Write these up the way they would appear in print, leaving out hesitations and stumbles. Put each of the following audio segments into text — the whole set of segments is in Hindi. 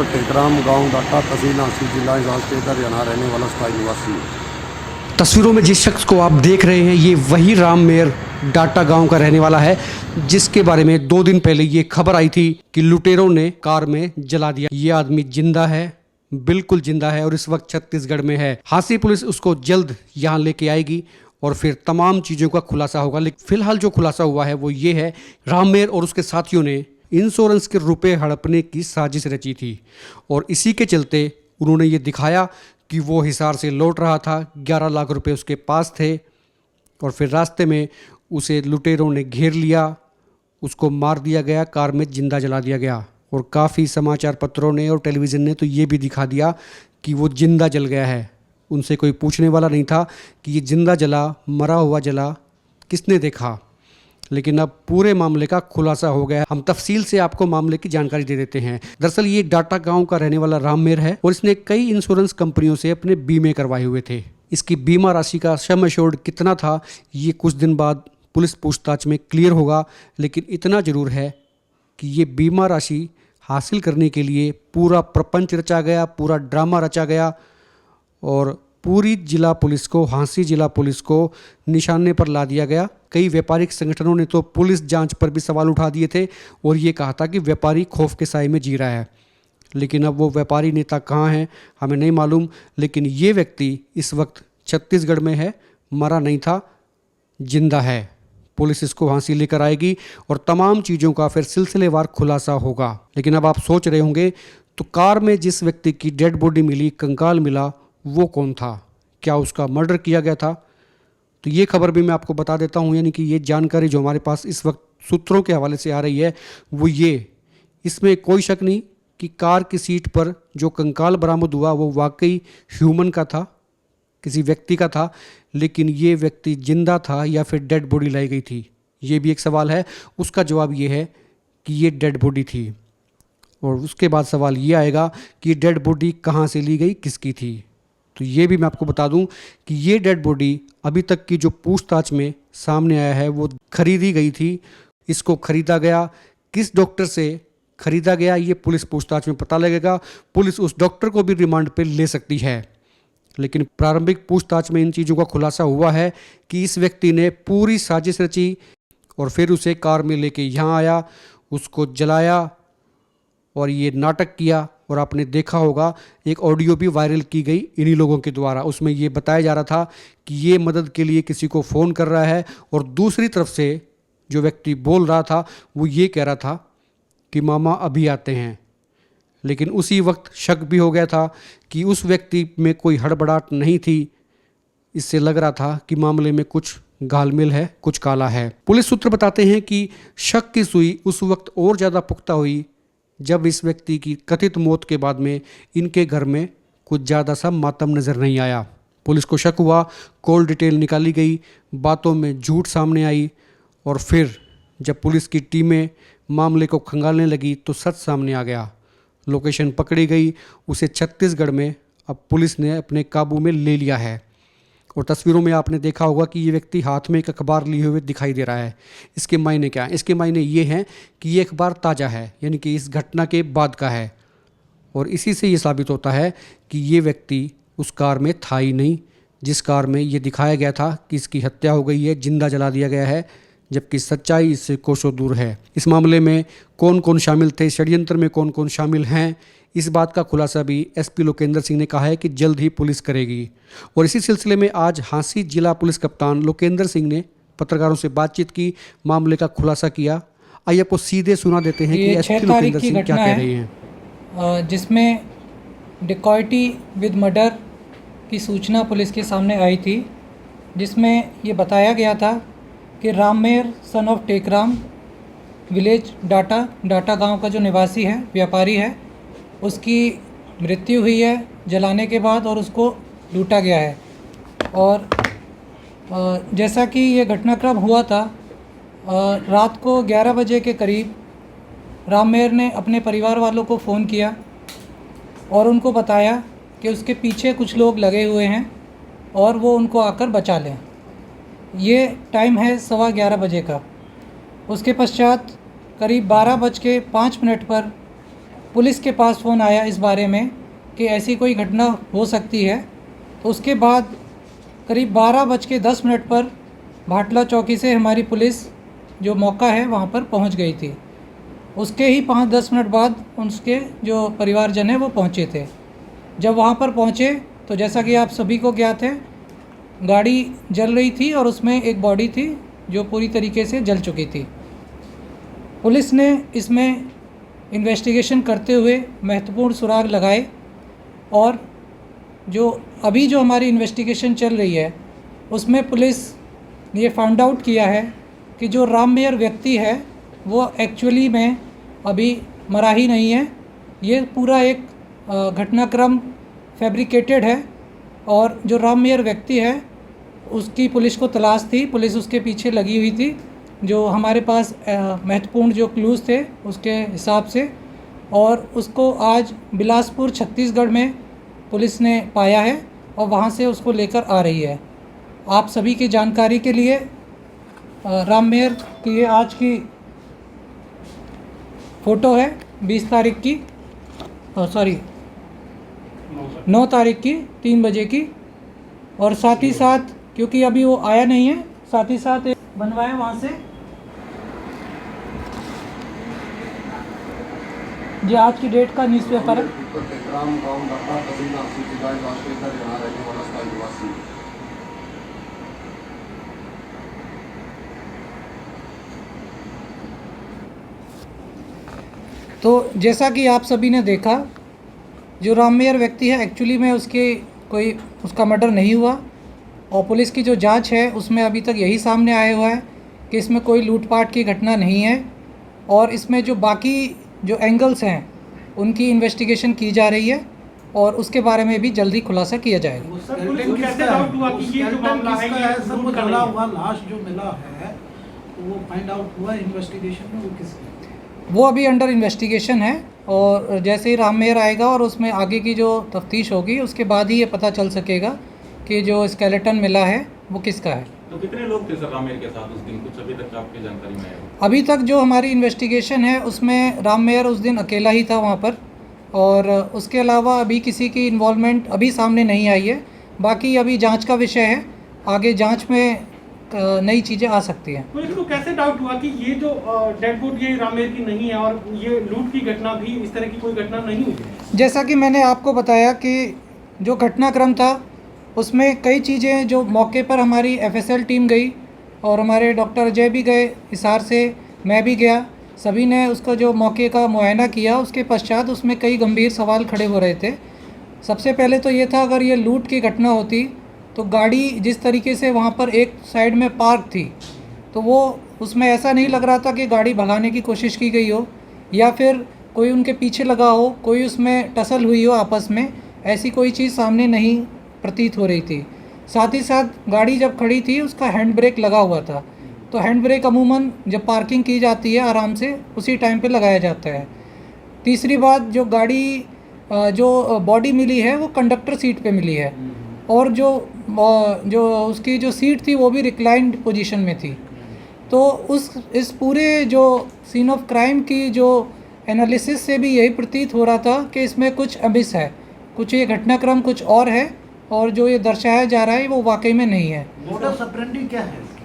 डॉक्टर टेकराम, गांव डाटा, तहसील हांसी, जिला हिसार, स्टेट हरियाणा, रहने वाला स्थायी निवासी है। तस्वीरों में जिस शख्स को आप देख रहे हैं ये वही राम मेहर डाटा गांव का रहने वाला है, जिसके बारे में 2 दिन पहले ये खबर आई थी कि लुटेरों ने कार में जला दिया। ये आदमी जिंदा है, बिल्कुल जिंदा है और इस वक्त छत्तीसगढ़ में है। हांसी पुलिस उसको जल्द यहाँ लेके आएगी और फिर तमाम चीज़ों का खुलासा होगा। लेकिन फिलहाल जो खुलासा हुआ है वो ये है, राम मेहर और उसके साथियों ने इंश्योरेंस के रुपए हड़पने की साजिश रची थी और इसी के चलते उन्होंने ये दिखाया कि वो हिसार से लौट रहा था, 11 लाख रुपए उसके पास थे और फिर रास्ते में उसे लुटेरों ने घेर लिया, उसको मार दिया गया, कार में जिंदा जला दिया गया। और काफ़ी समाचार पत्रों ने और टेलीविज़न ने तो ये भी दिखा दिया कि वो जिंदा जल गया है। उनसे कोई पूछने वाला नहीं था कि ये जिंदा जला, मरा हुआ जला, किसने देखा। लेकिन अब पूरे मामले का खुलासा हो गया। हम तफसील से आपको मामले की जानकारी दे देते हैं। दरअसल ये डाटा गांव का रहने वाला राम मेहर है और इसने कई इंश्योरेंस कंपनियों से अपने बीमे करवाए हुए थे। इसकी बीमा राशि का सम एश्योर्ड कितना था ये कुछ दिन बाद पुलिस पूछताछ में क्लियर होगा। लेकिन इतना जरूर है कि ये बीमा राशि हासिल करने के लिए पूरा प्रपंच रचा गया, पूरा ड्रामा रचा गया और पूरी जिला पुलिस को, हांसी जिला पुलिस को निशाने पर ला दिया गया। कई व्यापारिक संगठनों ने तो पुलिस जांच पर भी सवाल उठा दिए थे और ये कहा था कि व्यापारी खौफ के साए में जी रहा है। लेकिन अब वो व्यापारी नेता कहाँ हैं हमें नहीं मालूम। लेकिन ये व्यक्ति इस वक्त छत्तीसगढ़ में है, मरा नहीं था, जिंदा है। पुलिस इसको हांसी लेकर आएगी और तमाम चीज़ों का फिर सिलसिलेवार खुलासा होगा। लेकिन अब आप सोच रहे होंगे तो कार में जिस व्यक्ति की डेड बॉडी मिली, कंकाल मिला, वो कौन था? क्या उसका मर्डर किया गया था? तो ये खबर भी मैं आपको बता देता हूँ, यानी कि ये जानकारी जो हमारे पास इस वक्त सूत्रों के हवाले से आ रही है वो ये, इसमें कोई शक नहीं कि कार की सीट पर जो कंकाल बरामद हुआ वो वाकई ह्यूमन का था, किसी व्यक्ति का था। लेकिन ये व्यक्ति जिंदा था या फिर डेड बॉडी लाई गई थी, ये भी एक सवाल है। उसका जवाब ये है कि ये डेड बॉडी थी। और उसके बाद सवाल ये आएगा कि डेड बॉडी कहाँ से ली गई, किसकी थी। तो ये भी मैं आपको बता दूं कि ये डेड बॉडी अभी तक की जो पूछताछ में सामने आया है वो खरीदी गई थी। इसको खरीदा गया, किस डॉक्टर से खरीदा गया ये पुलिस पूछताछ में पता लगेगा। पुलिस उस डॉक्टर को भी रिमांड पे ले सकती है। लेकिन प्रारंभिक पूछताछ में इन चीज़ों का खुलासा हुआ है कि इस व्यक्ति ने पूरी साजिश रची और फिर उसे कार में लेके यहाँ आया, उसको जलाया और ये नाटक किया। और आपने देखा होगा एक ऑडियो भी वायरल की गई इन्हीं लोगों के द्वारा। उसमें ये बताया जा रहा था कि ये मदद के लिए किसी को फ़ोन कर रहा है और दूसरी तरफ से जो व्यक्ति बोल रहा था वो ये कह रहा था कि मामा अभी आते हैं। लेकिन उसी वक्त शक भी हो गया था कि उस व्यक्ति में कोई हड़बड़ाहट नहीं थी। इससे लग रहा था कि मामले में कुछ घालमेल है, कुछ काला है। पुलिस सूत्र बताते हैं कि शक की सुई उस वक्त और ज़्यादा पुख्ता हुई जब इस व्यक्ति की कथित मौत के बाद में इनके घर में कुछ ज़्यादा सा मातम नज़र नहीं आया। पुलिस को शक हुआ, कॉल डिटेल निकाली गई, बातों में झूठ सामने आई और फिर जब पुलिस की टीमें मामले को खंगालने लगी तो सच सामने आ गया। लोकेशन पकड़ी गई, उसे छत्तीसगढ़ में अब पुलिस ने अपने काबू में ले लिया है। और तस्वीरों में आपने देखा होगा कि ये व्यक्ति हाथ में एक अखबार लिए हुए दिखाई दे रहा है। इसके मायने क्या हैं? इसके मायने ये हैं कि ये अखबार ताज़ा है, यानी कि इस घटना के बाद का है। और इसी से ये साबित होता है कि ये व्यक्ति उस कार में था ही नहीं जिस कार में ये दिखाया गया था कि इसकी हत्या हो गई है, जिंदा जला दिया गया है, जबकि सच्चाई इससे कोसों दूर है। इस मामले में कौन कौन शामिल थे, षड्यंत्र में कौन कौन शामिल हैं, इस बात का खुलासा भी एसपी लोकेंद्र सिंह ने कहा है कि जल्द ही पुलिस करेगी। और इसी सिलसिले में आज हांसी जिला पुलिस कप्तान लोकेंद्र सिंह ने पत्रकारों से बातचीत की, मामले का खुलासा किया। आइए आपको सीधे सुना देते हैं कि एसपी लोकेंद्र सिंह क्या कह रहे हैं। जिसमें डिकॉयटी विद मर्डर की सूचना पुलिस के सामने आई थी, जिसमें ये बताया गया था कि Ram Mehar son of Tekram, village डाटा गांव का जो निवासी है, व्यापारी है, उसकी मृत्यु हुई है जलाने के बाद और उसको लूटा गया है। और जैसा कि ये घटनाक्रम हुआ था, रात को 11 बजे के करीब राम मेहर ने अपने परिवार वालों को फ़ोन किया और उनको बताया कि उसके पीछे कुछ लोग लगे हुए हैं और वो उनको आकर बचा लें। ये टाइम है 11:15 बजे का। उसके पश्चात करीब 12:05 पर पुलिस के पास फ़ोन आया इस बारे में कि ऐसी कोई घटना हो सकती है। तो उसके बाद करीब 12:10 पर भाटला चौकी से हमारी पुलिस जो मौका है वहाँ पर पहुँच गई थी। उसके ही 5-10 मिनट बाद उसके जो परिवारजन है वो पहुँचे थे। जब वहाँ पर पहुँचे तो जैसा कि आप सभी को ज्ञात है, गाड़ी जल रही थी और उसमें एक बॉडी थी जो पूरी तरीके से जल चुकी थी। पुलिस ने इसमें इन्वेस्टिगेशन करते हुए महत्वपूर्ण सुराग लगाए और जो हमारी इन्वेस्टिगेशन चल रही है उसमें पुलिस ने ये फाइंड आउट किया है कि जो राममेर व्यक्ति है वो एक्चुअली में अभी मरा ही नहीं है। ये पूरा एक घटनाक्रम फैब्रिकेटेड है और जो राममेर व्यक्ति है उसकी पुलिस को तलाश थी, पुलिस उसके पीछे लगी हुई थी जो हमारे पास महत्वपूर्ण जो क्लूज़ थे उसके हिसाब से, और उसको आज बिलासपुर छत्तीसगढ़ में पुलिस ने पाया है और वहाँ से उसको लेकर आ रही है। आप सभी की जानकारी के लिए राममेर की ये आज की फ़ोटो है 20 तारीख की, 9 तारीख की 3 बजे की, और साथ ही साथ क्योंकि अभी वो आया नहीं है, साथ ही साथ एक बनवाया वहाँ से जो आज की डेट का न्यूज़पेपर है। टेकराम गांव डाटा तहसील नासिक जिला राष्ट्रीय हरियाणा रहने वाला स्थायी निवासी। तो जैसा कि आप सभी ने देखा, जो राममेर व्यक्ति है एक्चुअली में उसका मर्डर नहीं हुआ और पुलिस की जो जांच है उसमें अभी तक यही सामने आया हुआ है कि इसमें कोई लूटपाट की घटना नहीं है और इसमें जो बाकी जो एंगल्स हैं उनकी इन्वेस्टिगेशन की जा रही है और उसके बारे में भी जल्दी खुलासा किया जाएगा। सर, पुलिस को कैसे डाउट हुआ कि ये जो मामला है ये सर वो जला हुआ लाश जो मिला है तो वो फाइंड आउट हुआ इन्वेस्टिगेशन में वो किसकी? वो अभी अंडर इन्वेस्टिगेशन है और जैसे ही राममेर आएगा और उसमें आगे की जो तफ्तीश होगी उसके बाद ही ये पता चल सकेगा कि जो स्केलेटन मिला है वो किसका है। तो कितने लोग थे सर राममेर के साथ उस दिन, कुछ अभी तक आपकी जानकारी में है? अभी तक जो हमारी इन्वेस्टिगेशन है उसमें राममेर उस दिन अकेला ही था वहाँ पर और उसके अलावा अभी किसी की इन्वॉल्वमेंट अभी सामने नहीं आई है। बाकी अभी जांच का विषय है, आगे जांच में नई चीज़ें आ सकती हैं। पुलिस को कैसे डाउट हुआ कि ये जो डेड बॉडी ये राममेर की नहीं है और ये लूट की घटना भी इस तरह की कोई घटना नहीं हुई? जैसा कि मैंने आपको बताया कि जो घटनाक्रम था उसमें कई चीज़ें जो मौके पर हमारी एफएसएल टीम गई और हमारे डॉक्टर अजय भी गए हिसार से, मैं भी गया, सभी ने उसका जो मौके का मुआयना किया। उसके पश्चात उसमें कई गंभीर सवाल खड़े हो रहे थे। सबसे पहले तो ये था अगर ये लूट की घटना होती तो गाड़ी जिस तरीके से वहाँ पर एक साइड में पार्क थी तो वो उसमें ऐसा नहीं लग रहा था कि गाड़ी भगाने की कोशिश की गई हो या फिर कोई उनके पीछे लगा हो, कोई उसमें टसल हुई हो आपस में, ऐसी कोई चीज़ सामने नहीं प्रतीत हो रही थी। साथ ही साथ गाड़ी जब खड़ी थी उसका हैंड ब्रेक लगा हुआ था, तो हैंड ब्रेक अमूमन जब पार्किंग की जाती है आराम से उसी टाइम पे लगाया जाता है। तीसरी बात, जो गाड़ी जो बॉडी मिली है वो कंडक्टर सीट पे मिली है और जो उसकी जो सीट थी वो भी रिक्लाइंड पोजीशन में थी। तो इस पूरे जो सीन ऑफ क्राइम की जो एनालिसिस से भी यही प्रतीत हो रहा था कि इसमें कुछ अमिस है, कुछ ये घटनाक्रम कुछ और है और जो ये दर्शाया जा रहा है वो वाकई में नहीं है। मोडस ऑपरेंडी क्या है इसकी?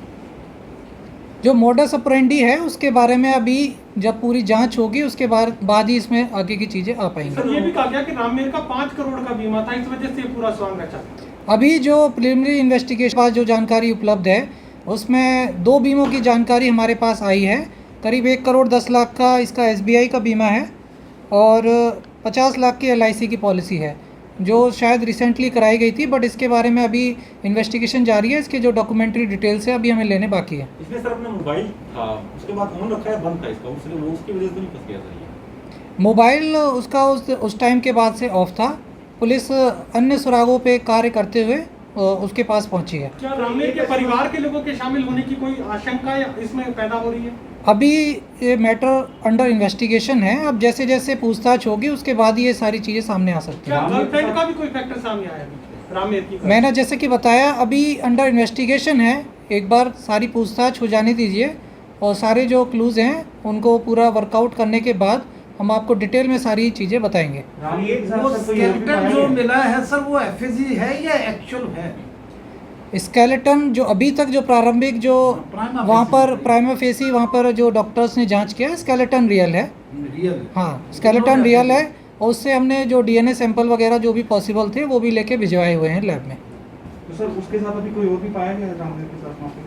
जो मोडस ऑपरेंडी है उसके बारे में अभी जब पूरी जांच होगी उसके बाद ही इसमें आगे की चीज़ें आ पाएंगी। सर, ये भी कहा गया कि राममेर का 5 करोड़ का बीमा था, इस वजह से ये पूरा स्वांग रचा। अभी जो प्रिलिमिनरी इन्वेस्टिगेशन पास जो जानकारी उपलब्ध है उसमें 2 बीमों की जानकारी हमारे पास आई है। करीब 1 करोड़ 10 लाख का इसका SBI का बीमा है और 50 लाख की LIC की पॉलिसी है जो शायद रिसेंटली कराई गई थी, बट इसके बारे में अभी इन्वेस्टिगेशन जारी है। इसके जो डॉक्यूमेंट्री डिटेल्स है अभी हमें लेने बाकी है। इसमें सर अपना मोबाइल था, उसके बाद ऑन रखा है, बंद था इसका, उसकी वजह से नहीं फंस गया सर ये? मोबाइल उसका उस टाइम के बाद से ऑफ था। पुलिस अन्य सुरागों पे कार्य करते हुए उसके पास पहुंची है। क्या राममेर के परिवार के लोगों के शामिल होने की कोई आशंका या इसमें पैदा हो रही है? अभी ये मैटर अंडर इन्वेस्टिगेशन है, अब जैसे जैसे पूछताछ होगी उसके बाद ये सारी चीज़ें सामने आ सकती क्या हैं। गर्लफ्रेंड का भी कोई फैक्टर सामने आया है राममेर की? मैंने जैसे कि बताया अभी अंडर इन्वेस्टिगेशन है, एक बार सारी पूछताछ हो जाने दीजिए और सारे जो क्लूज़ हैं उनको पूरा वर्कआउट करने के बाद हम आपको डिटेल में सारी चीज़ें बताएंगे। वो स्केलेटन जो मिला है सर वो एफएजी है या एक्चुअल है? स्केलेटन जो अभी तक जो प्रारंभिक जो प्राइमा वहाँ पर फेसी। प्राइमा फेसी वहाँ पर जो डॉक्टर्स ने जांच किया, स्केलेटन रियल है। रियल। हाँ, स्केलेटन रियल है, और उससे हमने जो डीएनए सैंपल वगैरह जो भी पॉसिबल थे वो भी लेके भिजवाए हुए हैं लैब में। तो सर उसके साथ अभी कोई और भी पाया गया है रामदेव के साथ वहाँ पे?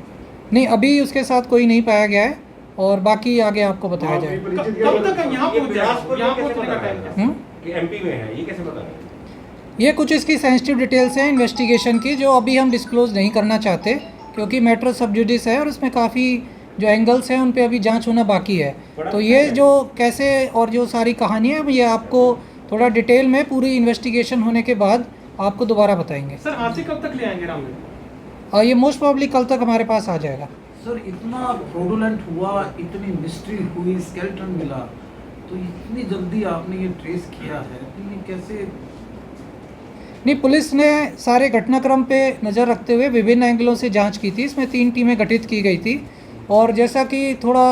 नहीं, अभी उसके साथ कोई नहीं पाया गया है, और बाकी आगे आपको बताया जाएगा। कब तक यहाँ पहुँचा? यहाँ पहुँचने का टाइम क्या? कि एमपी में है, ये कैसे पता है? ये कुछ इसकी सेंसिटिव डिटेल्स हैं इन्वेस्टिगेशन की, जो अभी हम डिस्क्लोज नहीं करना चाहते, क्योंकि मैटर सब जुडिस है और इसमें काफ़ी जो एंगल्स हैं उन पे अभी जांच होना बाकी है। तो ये जो कैसे और जो सारी कहानी है ये आपको थोड़ा डिटेल में पूरी इन्वेस्टिगेशन होने के बाद आपको दोबारा बताएंगे। सर आज से कब तक ले आएंगे रामदेव? और ये मोस्ट प्रॉब्ली कल तक हमारे पास आ जाएगा। सर इतना फ्रॉडुलेंट हुआ, इतनी मिस्ट्री हुई, स्केलेटन मिला, तो इतनी जल्दी आपने ये ट्रेस किया है, तो ये कैसे? नहीं, पुलिस ने सारे घटनाक्रम पे नज़र रखते हुए विभिन्न एंगलों से जांच की थी। इसमें 3 टीमें गठित की गई थी, और जैसा कि थोड़ा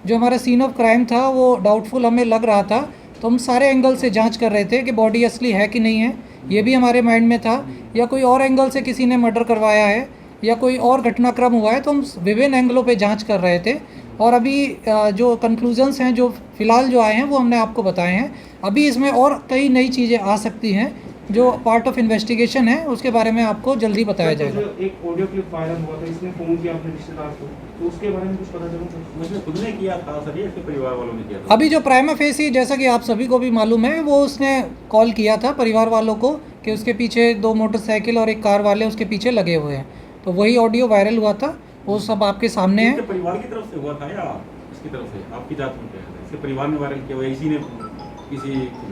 जो हमारा सीन ऑफ क्राइम था वो डाउटफुल हमें लग रहा था, तो हम सारे एंगल से जांच कर रहे थे कि बॉडी असली है कि नहीं है, ये भी हमारे माइंड में था, या कोई और एंगल से किसी ने मर्डर करवाया है या कोई और घटनाक्रम हुआ है। तो हम विभिन्न एंगलों पे जांच कर रहे थे, और अभी जो कंक्लूजन्स हैं जो फ़िलहाल जो आए हैं वो हमने आपको बताए हैं। अभी इसमें और कई नई चीज़ें आ सकती हैं जो पार्ट ऑफ इन्वेस्टिगेशन है, उसके बारे में आपको जल्दी बताया जाएगा। एक ऑडियो क्लिप वायरल हुआ था, इसने फोन किया अपने रिश्तेदार को, तो उसके बारे में कुछ पता चला? उसने खुद ने किया था सर, ये इसके परिवार वालों ने किया था? अभी जो प्राइमा फेसी, जैसा कि आप सभी को भी मालूम है, वो उसने कॉल किया था परिवार वालों को कि उसके पीछे 2 मोटरसाइकिल और 1 कार वाले उसके पीछे लगे हुए हैं, तो वही ऑडियो वायरल हुआ था, वो सब आपके सामने है। इसके परिवार की तरफ से हुआ था या इसकी तरफ से? आपकी जांच में क्या है? इसके परिवार ने वायरल किया हुआ, इसी ने किसी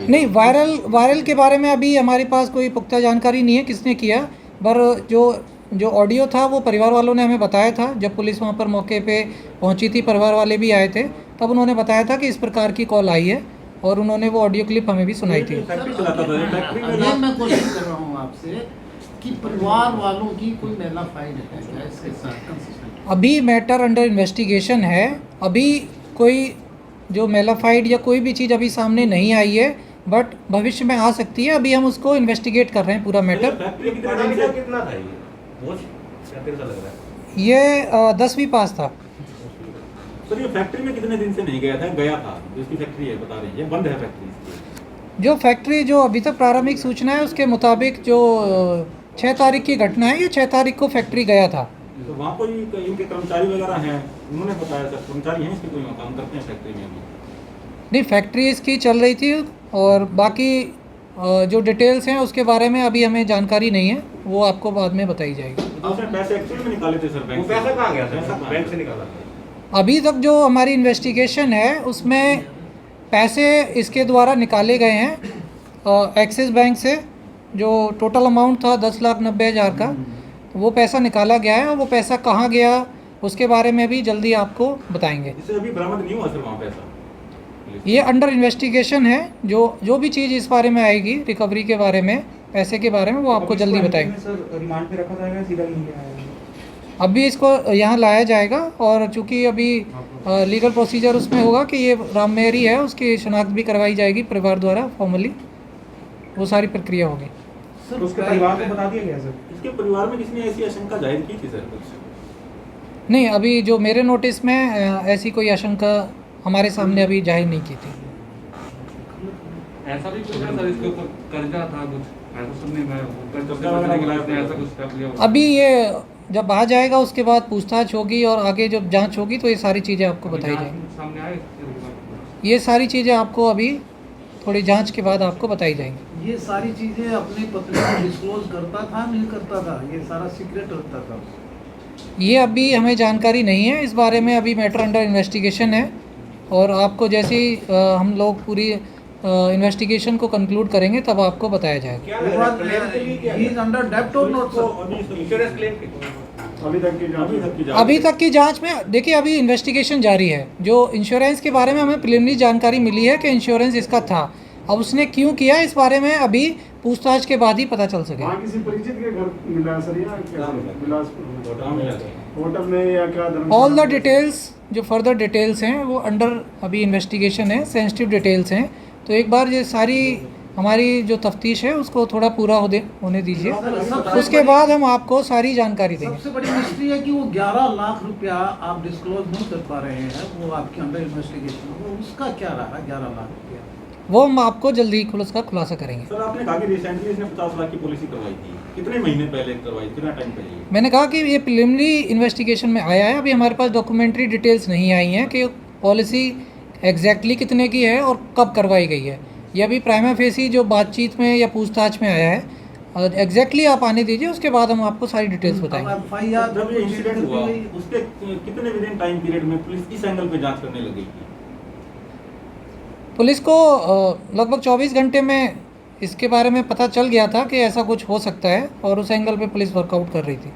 नहीं, वायरल के बारे में अभी हमारे पास कोई पुख्ता जानकारी नहीं है किसने किया, पर जो ऑडियो था वो परिवार वालों ने हमें बताया था। जब पुलिस वहाँ पर मौके पे पहुँची थी, परिवार वाले भी आए थे, तब उन्होंने बताया था कि इस प्रकार की कॉल आई है, और उन्होंने वो ऑडियो क्लिप हमें भी सुनाई थी। फैक्ट्री चलाता था, ये फैक्ट्री में ये मैं कोशिश कर रहा हूँ आपसे कि परिवार वालों की कोई मेलाफाइड है क्या इसके साथ कंसिस्टेंट? अभी मैटर अंडर इन्वेस्टिगेशन है, अभी कोई जो मेलाफाइड या कोई भी चीज़ अभी सामने नहीं आई है, बट भविष्य में आ सकती है। अभी हम उसको इन्वेस्टिगेट कर रहे हैं पूरा मैटर। फैक्ट्री कितने दिन से कितना था ये? बहुत क्या लग रहा है? ये 10वीं पास था। सर ये फैक्ट्री में कितने दिन से नहीं गया था? गया था, जो इसकी फैक्ट्री है बता रही है, बंद है फैक्ट्री इसकी। जो फैक्ट्री जो अभी तक प्रारंभिक सूचना है उसके मुताबिक जो 6 तारीख की घटना है, ये 6 तारीख को फैक्ट्री गया था। तो वहाँ कोई इनके कर्मचारी वगैरह हैं, उन्होंने बताया सर कर्मचारी हैं इसके, कोई काम करते हैं फैक्ट्री में अभी? नहीं, फैक्ट्री इसकी चल रही थी, और बाकी जो डिटेल्स हैं उसके बारे में अभी हमें जानकारी नहीं है, वो आपको बाद में बताई जाएगी। तो उसने पैसे एक्चुअल में निकाले थे सर बैंक से? पैसा कहाँ गया था? बैंक से निकाला था? अभी तक जो हमारी इन्वेस्टिगेशन है उसमें पैसे इसके द्वारा निकाले गए हैं एक्सिस बैंक से, जो टोटल अमाउंट था 10,90,000 का, वो पैसा निकाला गया है, और वो पैसा कहाँ गया उसके बारे में भी जल्दी आपको बताएंगे। इससे अभी बरामद नहीं हुआ सर वहाँ पैसा? ये अंडर इन्वेस्टिगेशन है, जो भी चीज़ इस बारे में आएगी रिकवरी के बारे में, पैसे के बारे में, वो आपको जल्दी बताएंगे। सर रिमांड पे रखा जाएगा, सीधा नहीं आएगा? अभी इसको यहाँ लाया जाएगा, और चूँकि अभी लीगल प्रोसीजर उसमें होगा कि ये राममेर ही है, उसकी शनाख्त भी करवाई जाएगी परिवार द्वारा फॉर्मली, वो सारी प्रक्रिया होगी। तो उसके परिवार को बता दिया गया सर? इसके परिवार में किसी ने ऐसी आशंका जाहिर की थी सर कुछ? नहीं, अभी जो मेरे नोटिस में ऐसी कोई आशंका हमारे सामने अभी जाहिर नहीं की थी। ऐसा भी कुछ है सर, इसके ऊपर कर्जा था कुछ, ऐसा सुनने में ऐसा कुछ कर लिया? अभी ये जब आ जाएगा उसके बाद पूछताछ होगी, और आगे जब जांच होगी तो ये सारी चीज़ें आपको बताई जाएंगी। सामने आए ये सारी चीज़ें आपको अभी थोड़ी जांच के बाद आपको बताई जाएंगी। ये सारी चीजें अपनी पत्नी को डिस्क्लोज करता था नहीं करता था? ये सारा सीक्रेट रखता था? ये अभी हमें जानकारी नहीं है इस बारे में, अभी मैटर अंडर इन्वेस्टिगेशन है, और आपको जैसे ही हम लोग पूरी इन्वेस्टिगेशन को कंक्लूड करेंगे तब आपको बताया जाएगा। ही इज अंडर डेब्ट और नॉट सर? इंश्योरेंस क्लेम अभी तक की जांच में देखिए, अभी इन्वेस्टिगेशन जारी है। जो इंश्योरेंस के बारे में हमें प्रिलिमिनरी जानकारी मिली है कि इंश्योरेंस इसका था, अब उसने क्यों किया इस बारे में अभी पूछताछ के बाद ही पता चल सके। किसी परिचित के घर मिला सर या क्या? बिलासपुर। होटल में या क्या ऑल द डिटेल्स, जो फर्दर डिटेल्स हैं वो अंडर अभी इन्वेस्टिगेशन है, सेंसिटिव डिटेल्स हैं। तो एक बार ये सारी हमारी जो तफ्तीश है उसको थोड़ा पूरा होने दीजिए, उसके बाद हम आपको सारी जानकारी देंगे। सबसे बड़ी मिस्ट्री है कि वो 11 लाख रुपया आप डिस्क्लोज नहीं कर पा रहे हैं, वो आपके अंडर इन्वेस्टिगेशन, वो उसका क्या रहा 11 लाख रुपया? वो हम आपको जल्दी उसका खुलासा करेंगे। सर आपने कहा कि रिसेंटली इसने 50 लाख की पॉलिसी करवाई थी, कितने महीने पहले करवाई, कितना टाइम पहले? मैंने कहा कि ये प्रिलिमिनरी इन्वेस्टिगेशन में आया है, अभी हमारे पास डॉक्यूमेंट्री डिटेल्स नहीं आई हैं कि पॉलिसी एग्जैक्टली कितने की है और कब करवाई गई है। ये अभी प्राइमा फेसी जो बातचीत में या पूछताछ में आया है, और एग्जैक्टली आप आने दीजिए, उसके बाद हम आपको सारी डिटेल्स बताएंगे। FIR जब ये इंसिडेंट हुआ उसके कितने विदिन टाइम पीरियड में पुलिस इस एंगल पे जांच करने लग गई थी? पुलिस को लगभग 24 घंटे में इसके बारे में पता चल गया था कि ऐसा कुछ हो सकता है, और उस एंगल पे पुलिस वर्कआउट कर रही थी।